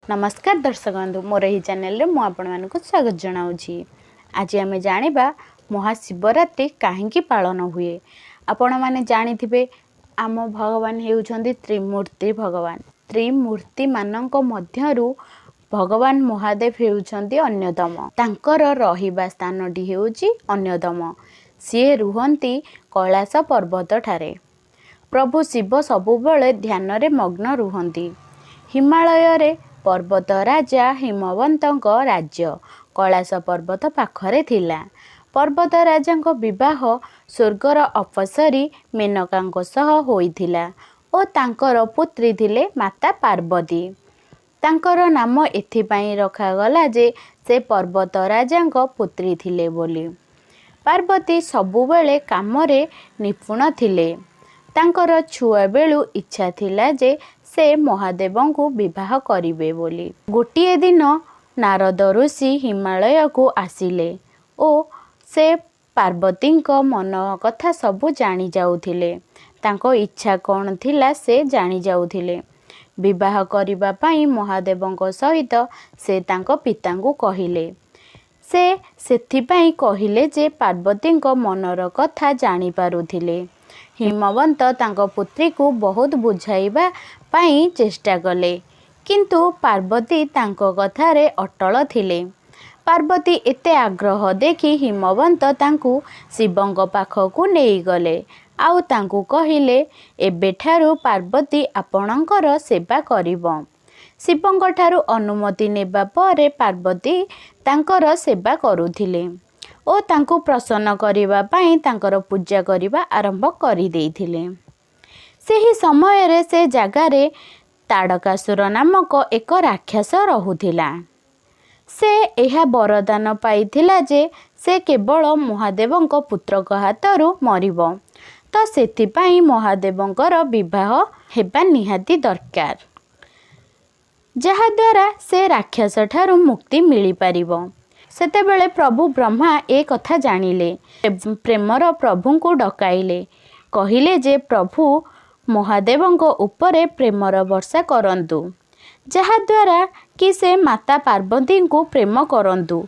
नमस्कार दर्शक बंधु मोर ही चैनल मु आपको स्वागत जनाऊँगी। आज आम जाना महाशिवरात्रि कहीं पालन हुए। आपण मैंने जानी आम भगवान होउछंती त्रिमूर्ति भगवान। त्रिमूर्ति मानक मध्यरु भगवान महादेव होउछंती अन्यतम। तांकर रहिबा स्थानटी हेउची अन्यतम। सी रुहंती कैलाश पर्वत ठारे। प्रभु शिव सबुबले ध्यान रे मग्न रुहंती। हिमालय रे पर्वत राजा हिमवंत राज्य कैलाश पर्वत पाखरे थिला। पर्वत राजा विवाह स्वर्गर अप्सरी मेनका सह होइथिला ओ तांकर पुत्री थिले माता पार्वती। तांकर नाम एथिपाई रखागला जे से पर्वत राजा पुत्री थिले बोली। पार्वती सबुबले कामरे निपुण थिले। तांकर छुआ बेलू इच्छा थिला जे से महादेव को विवाह करिवे बोली। गोटिए दिन नारद ऋषि हिमालय को आसिले ओ से पार्वती मन कथा सबू जानी जाउथिले। तांको इच्छा कौन थिला से जानी जाउथिले। विवाह करिबा पाई महादेव सहित से तांको पिता को कहिले। से सेथिपाई कहिले जे पार्वती मनर कथा जानी पारुथिले। हिमवंत तांको पुत्री को बहुत बुझाइबा पाई चेष्टा कले किंतु पार्वती तांको कथारे अटल थिले। पार्वती एते आग्रह देखि हिमवंत तांकु शिवंग पाखकु नेई गले आउ तांकु कहिले एबेठारु पार्वती आपणकर सेवा करिबो। शिवंग ठारु अनुमति नेबा परे पार्वती तांकर सेवा करुथिले ओ तांकु प्रसन्न करिबा पाई तांकर पूजा करिबा आरंभ करि देइथिले। सेही समय रे से जगारे ताड़कासुर नामक एक राक्षस रहुथिला। से एहा वरदान पाइथिला जे से केवल महादेवंक पुत्रक हातरु मरिबो तो सेथिपाई महादेवंकर विवाह हेबा निहाती दरकार जहा द्वारा से राक्षस ठारु मुक्ति मिली पारिबो। सेतेबेले प्रभु ब्रह्मा ए कथा जानिले। प्रेमर प्रभु को डकाइले कहिले जे प्रभु महादेवंक उपरे प्रेमर वर्षा करंतु जहा द्वारा कि से माता पार्वती को प्रेम करंतु।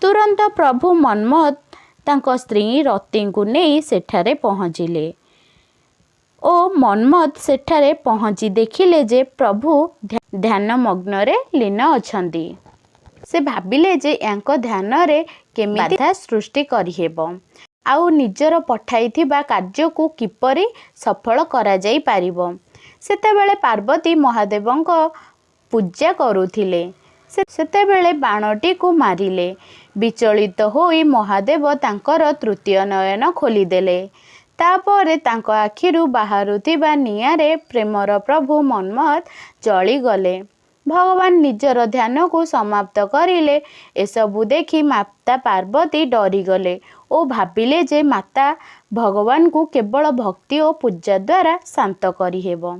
तुरंत प्रभु मन्मथ तांको स्त्री रति को नहीं सेठारे पहुँचिले ओ मन्मथ सेठारे पहुँची देखिले जे प्रभु ध्यान मग्न रे लीन अछंती। से भाबिले जे यांको ध्यान रे केमिति बाधा सृष्टि करिहेबो आउ निजर पठाइथिबा कार्य को किपरि सफल करा जाई पारिबो। सेतेबेले पार्वती महादेवंक पूजा करुथिले। सेतेबेले बाणटी को मारिले। विचलित होई महादेव तांकर तृतीय नयन खोलिदेले। तापरे तांको आखिरु बाहरुथिबा नियारे प्रेमर प्रभु मन्मथ जली गले। भगवान निजर ध्यान को समाप्त करिले। एसबु देखि माता पार्वती डरीगले ओ भाबिले जे माता भगवान को केवल भक्ति और पूजा द्वारा शांत करिहेबो।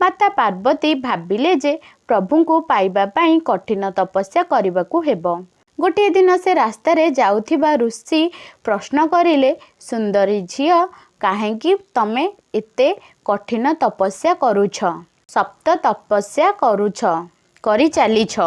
माता पार्वती भाबिले जे प्रभु को पाइबा पाई कठिन तपस्या करबाकू हेबो। गोटे दिन से रास्ता रे जाउथिबा ऋषि प्रश्न करिले, सुंदरी झियो काहेकि तमे एते कठिन तपस्या करूछ, सप्त तपस्या करूछ करी चालीछ।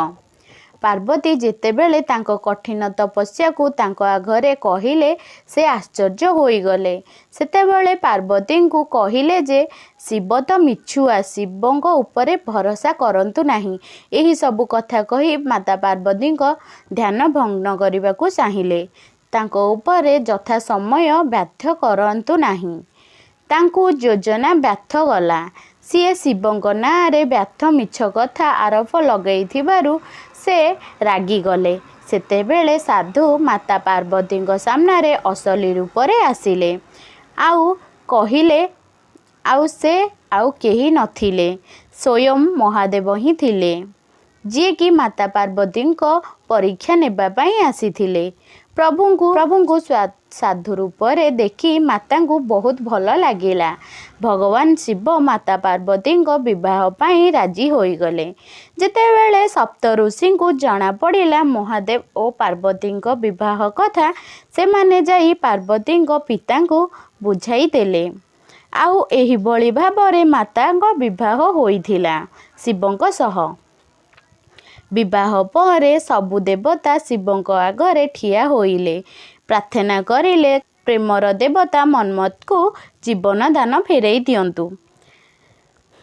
पार्वती जेतेबेले तांको कठिन तपस्या को तांको आघरे कहिले से आश्चर्य होई गले। सेतेबेले पार्वती को कहिले जे शिव तो मिछुआ, शिवंग उपरे भरोसा करंतु नाही। एही सब कथा कही माता पार्वती को ध्यान भंग करने को चाहिले। तांको उपरे यथा समय व्याध्य करंतु नाही। तांको योजना व्यर्थ गला। सीए शिवंग नारे व्यर्थ मिछ कथा आरोप लगई थिबारु से रागी गले। सेतेबेले साधु माता पार्वती सामने असली रूप रे आसिले आउ कहिले आउ से आउ केही नथिले, स्वयं महादेव ही थिले जी कि माता पार्वती परीक्षा नेबा पाई आसीथिले। प्रभु को साधु रूप रे देखि माता को बहुत भल लागिला। भगवान शिव माता पार्वती विवाह पाई राजी होई गले। जेतेबेले सप्त ऋषि को जना पड़िला महादेव और पार्वती विवाह कथा, से माने जाई पार्वती पिता को बुझाई देले आउ एही बळी भाबरे माता विवाह होइथिला शिवंक सह। विवाह पर सबु देवता शिवଙ୍କ आगरे ठिया होइले प्रार्थना करिले प्रेमर देवता मन्मथ को जीवन दान फेरई दियंतु।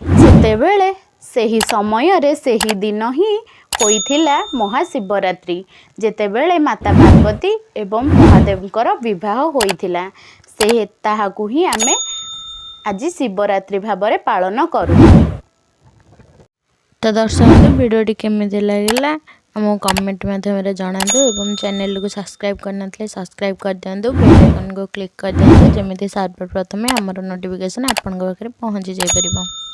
सेतेबेले सेही समय रे सेही दिन ही होइथिला महाशिवरात्रि जेतेबेले माता पार्वती एवं महादेवकर विवाह होइथिला से ताहाकु ही आमे आज शिवरात्रि भाबरे पालन करू। तो दर्शक वीडियोटी केमिति लगिला हमको कमेंट माध्यम जनातु एवं चैनल को सब्सक्राइब करना सब्सक्राइब कर दिंतु बेल आइकन को क्लिक कर दिंतु जमी सर्वप्रथमे आमर नोटिफिकेशन आपन पाखे पहुँची जापर।